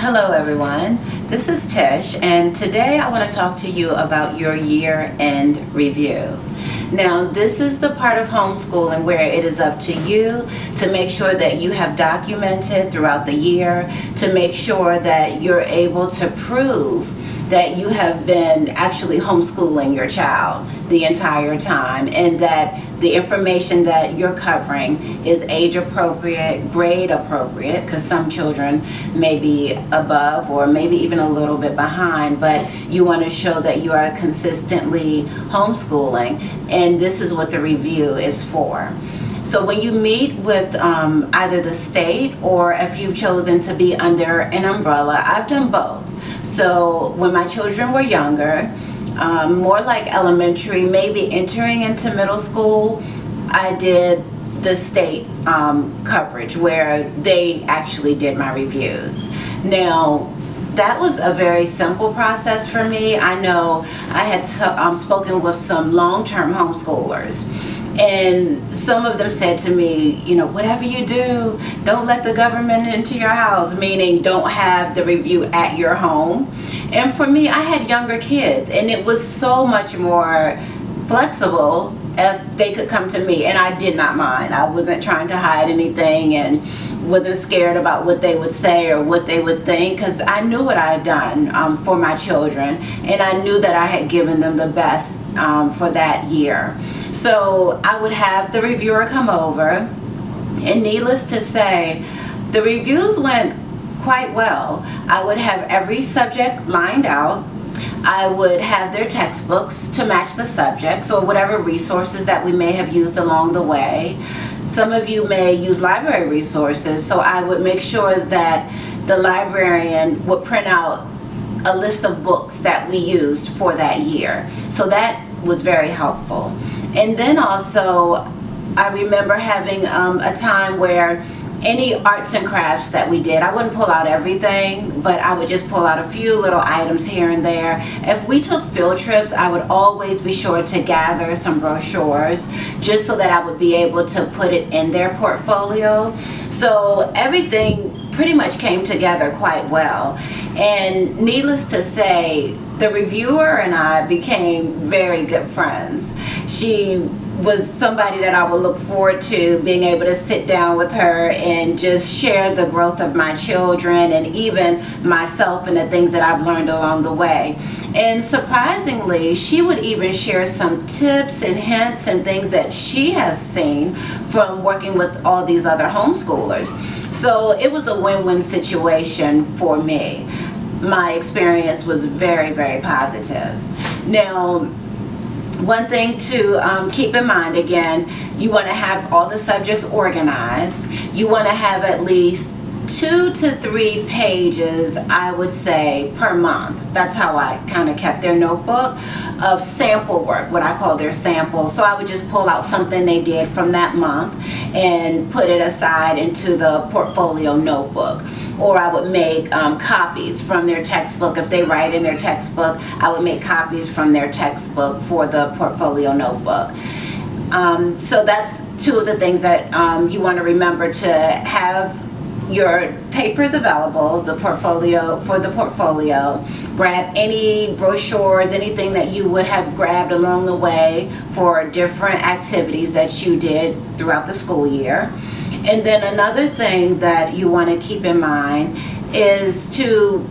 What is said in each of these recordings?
Hello everyone, this is Tish, and today I want to talk to you about your year-end review. Now, this is the part of homeschooling where it is up to you to make sure that you have documented throughout the year, to make sure that you're able to prove that you have been actually homeschooling your child the entire time, and that the information that you're covering is age appropriate, grade appropriate, because some children may be above or maybe even a little bit behind, but you want to show that you are consistently homeschooling, and this is what the review is for. So when you meet with either the state, or if you've chosen to be under an umbrella, I've done both. So when my children were younger, more like elementary, maybe entering into middle school, I did the state coverage where they actually did my reviews. Now, that was a very simple process for me. I know I had spoken with some long-term homeschoolers, and some of them said to me, you know, whatever you do, don't let the government into your house, meaning don't have the review at your home. And for me, I had younger kids, and it was so much more flexible if they could come to me, and I did not mind. I wasn't trying to hide anything and wasn't scared about what they would say or what they would think, because I knew what I had done for my children, and I knew that I had given them the best for that year. So I would have the reviewer come over, and needless to say, the reviews went quite well. I would have every subject lined out. I would have their textbooks to match the subjects, or whatever resources that we may have used along the way. Some of you may use library resources, so I would make sure that the librarian would print out a list of books that we used for that year. So that was very helpful. And then also, I remember having a time where any arts and crafts that we did, I wouldn't pull out everything, but I would just pull out a few little items here and there. If we took field trips, I would always be sure to gather some brochures, just so that I would be able to put it in their portfolio. So everything pretty much came together quite well. And needless to say, the reviewer and I became very good friends. She was somebody that I would look forward to being able to sit down with her and just share the growth of my children, and even myself, and the things that I've learned along the way. And surprisingly, she would even share some tips and hints and things that she has seen from working with all these other homeschoolers. So it was a win-win situation for me. My experience was very, very positive. Now, one thing to keep in mind, again, you want to have all the subjects organized. You want to have at least 2 to 3 pages, I would say, per month. That's how I kind of kept their notebook of sample work, what I call their samples. So I would just pull out something they did from that month and put it aside into the portfolio notebook. Or I would make copies from their textbook. If they write in their textbook, I would make copies from their textbook for the portfolio notebook. So that's 2 of the things that you want to remember: to have your papers available, the portfolio, for the portfolio. Grab any brochures, anything that you would have grabbed along the way for different activities that you did throughout the school year. And then another thing that you want to keep in mind is to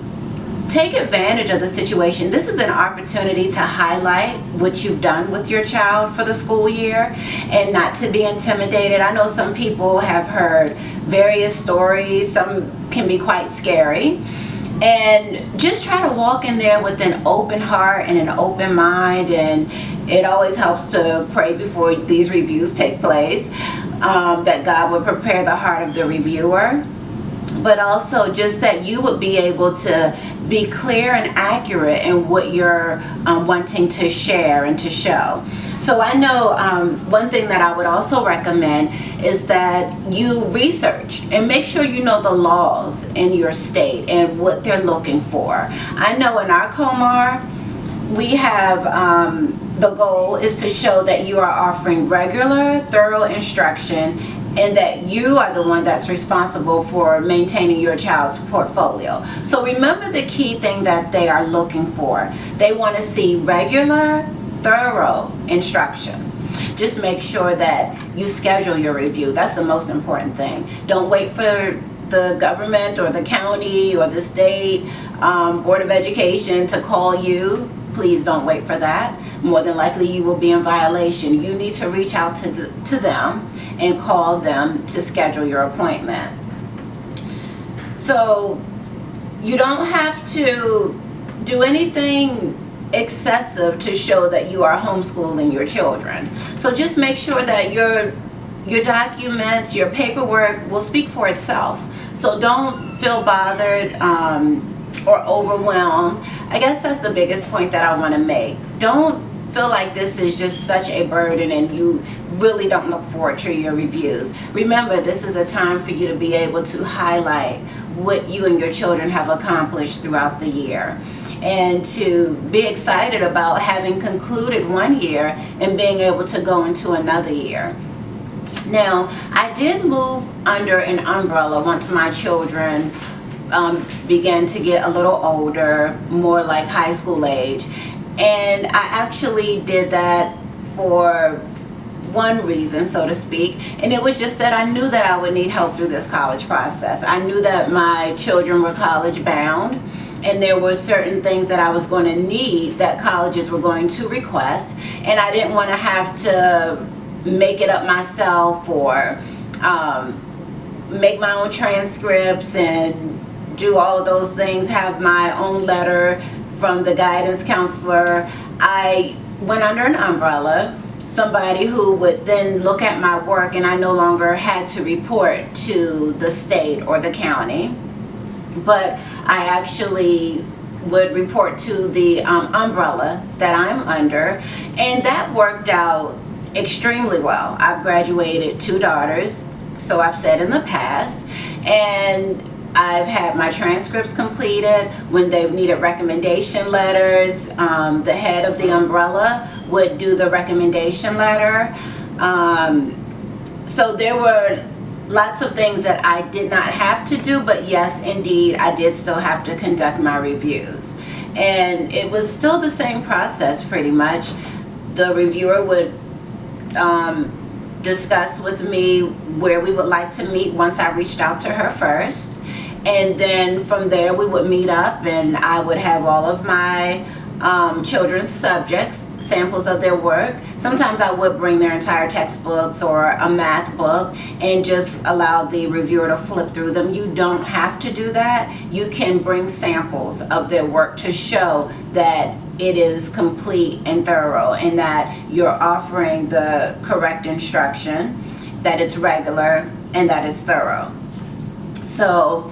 take advantage of the situation. This is an opportunity to highlight what you've done with your child for the school year, and not to be intimidated. I know some people have heard various stories. Some can be quite scary. And just try to walk in there with an open heart and an open mind, and it always helps to pray before these reviews take place, that God would prepare the heart of the reviewer, but also just that you would be able to be clear and accurate in what you're wanting to share and to show. So I know one thing that I would also recommend is that you research and make sure you know the laws in your state and what they're looking for. I know in our COMAR, we have the goal is to show that you are offering regular, thorough instruction and that you are the one that's responsible for maintaining your child's portfolio. So remember the key thing that they are looking for. They want to see regular, thorough instruction. Just make sure that you schedule your review. That's the most important thing. Don't wait for the government or the county or the state Board of Education to call you. Please don't wait for that. More than likely you will be in violation. You need to reach out to them and call them to schedule your appointment. So you don't have to do anything excessive to show that you are homeschooling your children. So just make sure that your documents, your paperwork will speak for itself. So don't feel bothered or overwhelmed. I guess that's the biggest point that I want to make. Don't feel like this is just such a burden and you really don't look forward to your reviews. Remember, this is a time for you to be able to highlight what you and your children have accomplished throughout the year, and to be excited about having concluded one year and being able to go into another year. Now, I did move under an umbrella once my children began to get a little older, more like high school age. And I actually did that for one reason, so to speak, and it was just that I knew that I would need help through this college process. I knew that my children were college bound, and there were certain things that I was going to need that colleges were going to request, and I didn't want to have to make it up myself or make my own transcripts and do all of those things, have my own letter from the guidance counselor. I went under an umbrella, somebody who would then look at my work, and I no longer had to report to the state or the county, but I actually would report to the umbrella that I'm under, and that worked out extremely well. I've graduated 2 daughters, so I've said in the past, and I've had my transcripts completed. When they've needed recommendation letters, the head of the umbrella would do the recommendation letter. So there were lots of things that I did not have to do, but yes, indeed, I did still have to conduct my reviews. And it was still the same process pretty much. The reviewer would discuss with me where we would like to meet once I reached out to her first. And then from there we would meet up, and I would have all of my children's subjects, samples of their work. Sometimes I would bring their entire textbooks or a math book and just allow the reviewer to flip through them. You don't have to do that. You can bring samples of their work to show that it is complete and thorough, and that you're offering the correct instruction, that it's regular, and that it's thorough. So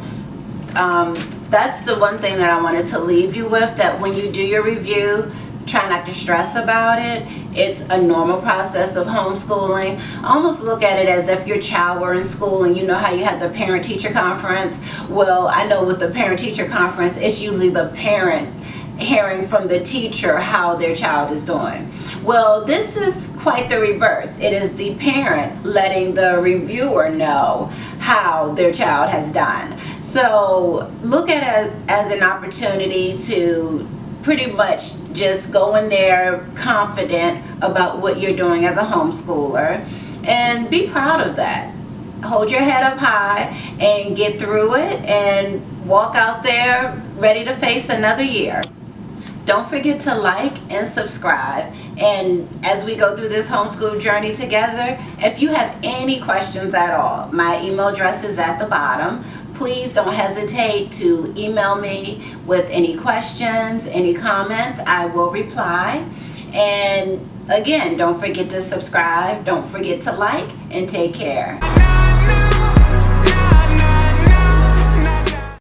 that's the one thing that I wanted to leave you with, that when you do your review, try not to stress about it. It's a normal process of homeschooling. Almost look at it as if your child were in school, and you know how you have the parent-teacher conference. Well, I know with the parent-teacher conference, it's usually the parent hearing from the teacher how their child is doing. Well, this is quite the reverse. It is the parent letting the reviewer know how their child has done. So look at it as an opportunity to pretty much just go in there confident about what you're doing as a homeschooler, and be proud of that. Hold your head up high and get through it, and walk out there ready to face another year. Don't forget to like and subscribe, and as we go through this homeschool journey together, if you have any questions at all, my email address is at the bottom. Please don't hesitate to email me with any questions, any comments. I will reply. And again, don't forget to subscribe, don't forget to like, and take care.